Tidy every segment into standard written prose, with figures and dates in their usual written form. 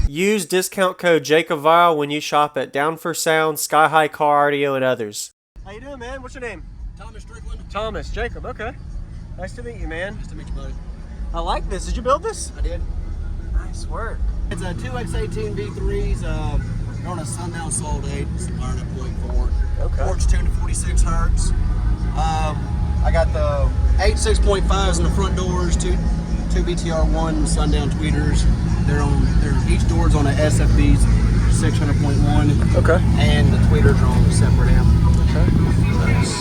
Use discount code JacobVile when you shop at Down for Sound, Sky High Car Audio, and others. How you doing, man? What's your name? Thomas Strickland. Thomas. Jacob, okay. Nice to meet you, man. Nice to meet you, buddy. I like this. Did you build this? I did. Nice work. It's a 2X18 V3s. They're on a Sundown Soul 8. It's wired at 0.4. Okay. Porch tuned to 46 hertz. I got the 8 6.5s in the front doors, two BTR1 Sundown Tweeters. Each door's on a SFB 600.1. Okay. And the tweeters are on a separate amp. Okay. Nice.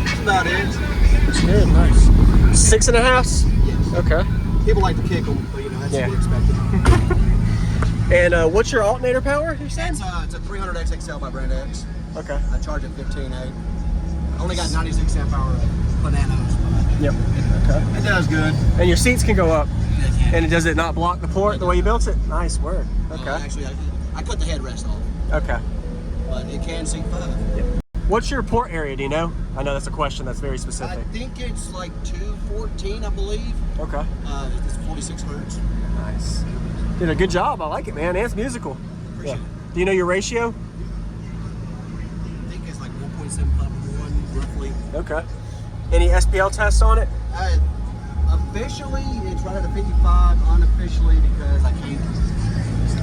That's about it. That's good. Nice. 6.5s? Yes. Okay. People like to kick them, but you know, that's to be expected. And what's your alternator power, you said? It's a 300 XXL by Brand X. Okay. I charge it 15.8. I only got 96 amp hour bananas. Yep. Okay. It does good. And your seats can go up. They can. And does it not block the port the way you built it? Nice work. Okay. Actually, I cut the headrest off. Okay. But it can seat 5. Yep. What's your port area, do you know? I know that's a question that's very specific. I think it's like 214, I believe. Okay. It's 46 hertz. Nice. Did a good job. I like it, man. And it's musical. Appreciate it. Do you know your ratio? I think it's like 1.75 to 1, roughly. Okay. Any SPL tests on it? Officially, it's right at a 55. Unofficially, because I can't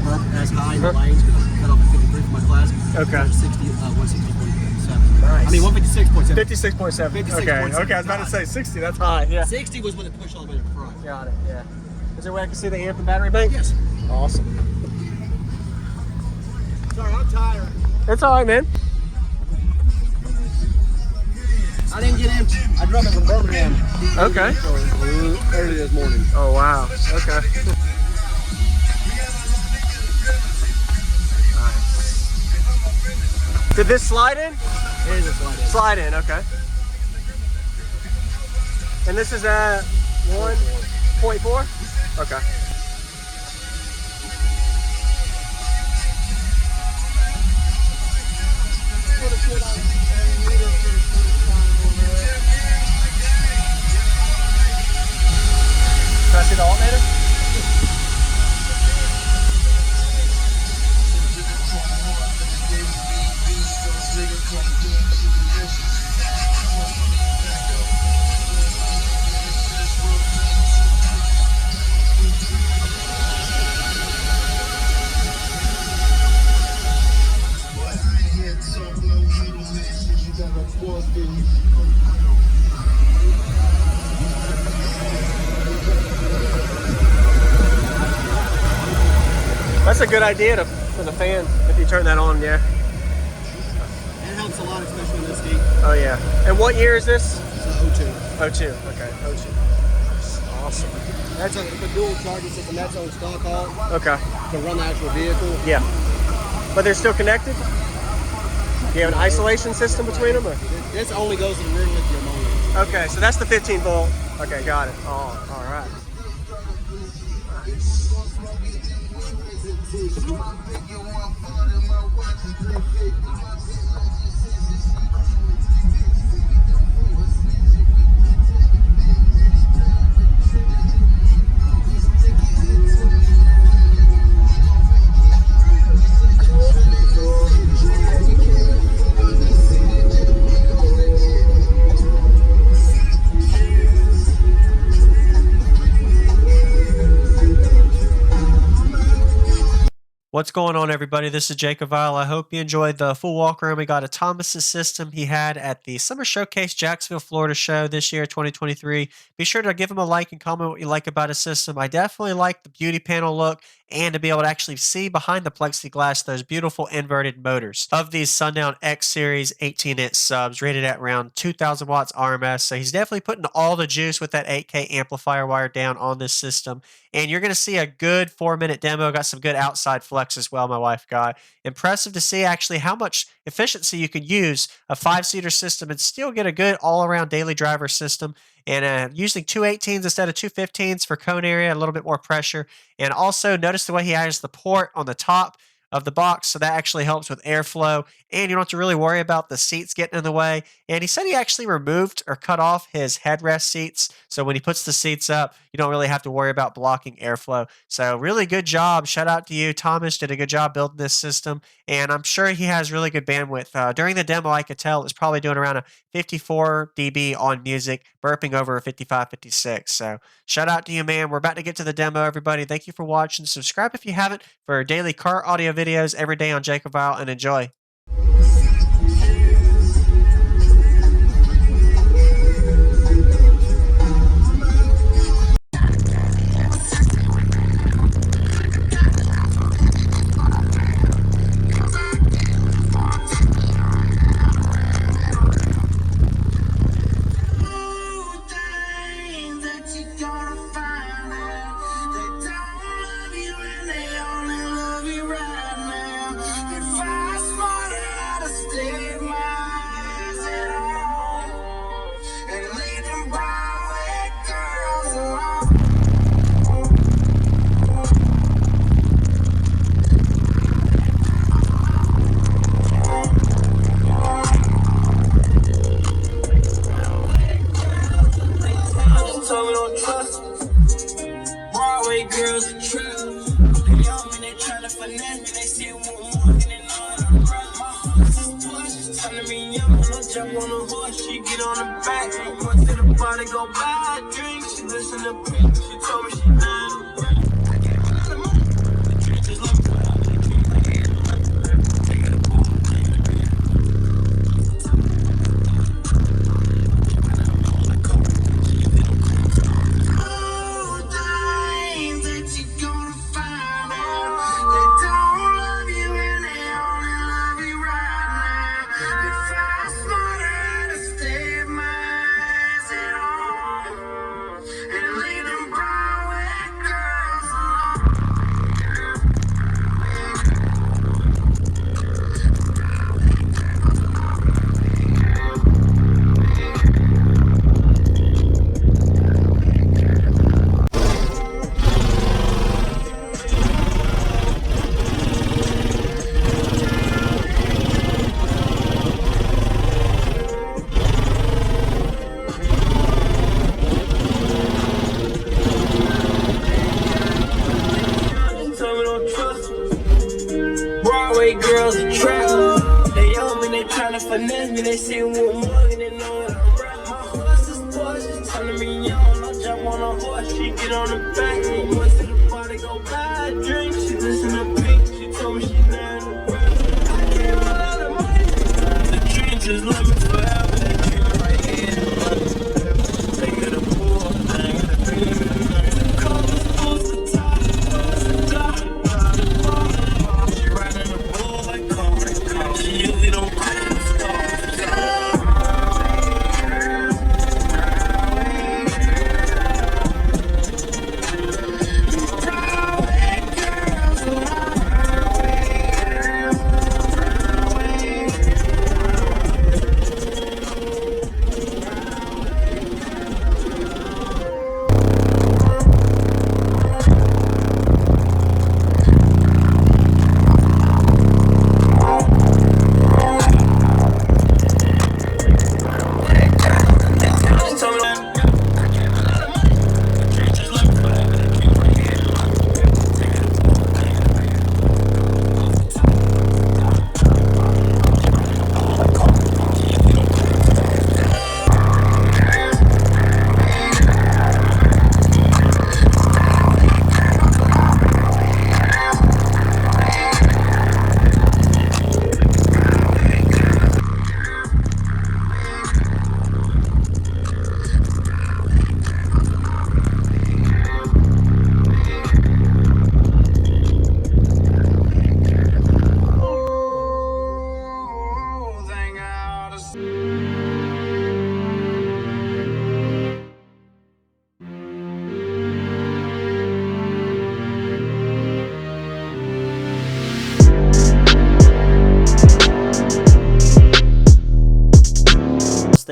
up as high in the lanes because I cut off at 53 for my class. Okay. 160.7. Nice. I mean, 156.7. 56.7. 56.7. Okay. Okay. I was about to say 60. That's high. Yeah. 60 was when it pushed all the way to the front. Got it. Yeah. Is there a way I can see the amp and battery bank? Yes. Awesome. Sorry, I'm tired. It's all right, man. I didn't get in. I drove it from Birmingham. Okay. Early this morning. Oh, wow. Okay. Nice. Did this slide in? It is a slide in. Slide in, okay. And this is at 1.4? Okay. Can I see the alternator? That's a good idea for the fan if you turn that on, yeah. It helps a lot, especially in this heat. Oh yeah. And what year is this? It's 02. 02. Okay. 02. Awesome. That's the dual charging system. That's on stock all Okay. to run the actual vehicle. Yeah. But they're still connected? Do you have an isolation system between them? Or? This only goes to the rear lithium only. Okay, so that's the 15 volt. Okay, got it. Oh, all right. What's going on, everybody? This is Jacob Vile. I hope you enjoyed the full walk around. We got a Thomas's system he had at the Summer Showcase Jacksonville, Florida show this year, 2023. Be sure to give him a like and comment what you like about his system. I definitely like the beauty panel look and to be able to actually see behind the plexiglass those beautiful inverted motors of these Sundown X Series 18-inch subs rated at around 2,000 watts RMS. So he's definitely putting all the juice with that 8K amplifier wire down on this system. And you're going to see a good 4-minute demo. Got some good outside flex as well, my wife got. Impressive to see actually how much efficiency you could use a 5-seater system and still get a good all-around daily driver system. And using 218s instead of 215s for cone area, a little bit more pressure. And also notice the way he has the port on the top of the box, so that actually helps with airflow, and you don't have to really worry about the seats getting in the way. And he said he actually removed or cut off his headrest seats, so when he puts the seats up, you don't really have to worry about blocking airflow. So really good job. Shout out to you. Thomas did a good job building this system, and I'm sure he has really good bandwidth. During the demo, I could tell it was probably doing around a 54 dB on music, burping over a 55, 56. So shout out to you, man. We're about to get to the demo, everybody. Thank you for watching. Subscribe if you haven't for daily car audio videos every day on Jacob Vile, and enjoy. Girls are trap. They young and they tryna finesse me. They see one more and they know it. I'm right. My horse is push. Telling me young, no jump on the horse. She get on the back. Once to the party, go buy a drink. She listen to Pink. She told me she not a I get a lot of money. The drink is low. Girls are trap. They young and they tryna finesse me. They see one mug and they know it. I'm right. My horse is push. Telling me young, no jump on a horse. She get on the back. Once to the party, go buy a drink. She listen to Pink. She told me she not a I gave a lot of money. The dream just love me forever. They dream right here. They got a pool. They got a dream. The colors supposed to top. She riding the bull like car. She usually don't ride in the stars.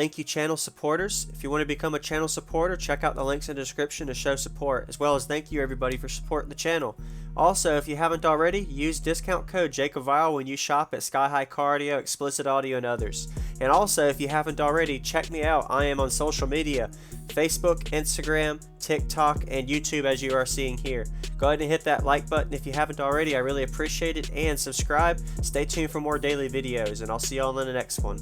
thank you channel supporters. If you want to become a channel supporter, check out the links in the description to show support, as well as thank you everybody for supporting the channel. Also, if you haven't already, use discount code JACOVILE when you shop at Sky High Cardio, Explicit Audio, and others. And also, if you haven't already, check me out. I am on social media, Facebook, Instagram, TikTok, and YouTube, as you are seeing here. Go ahead and hit that like button if you haven't already. I really appreciate it. And subscribe. Stay tuned for more daily videos, and I'll see y'all in the next one.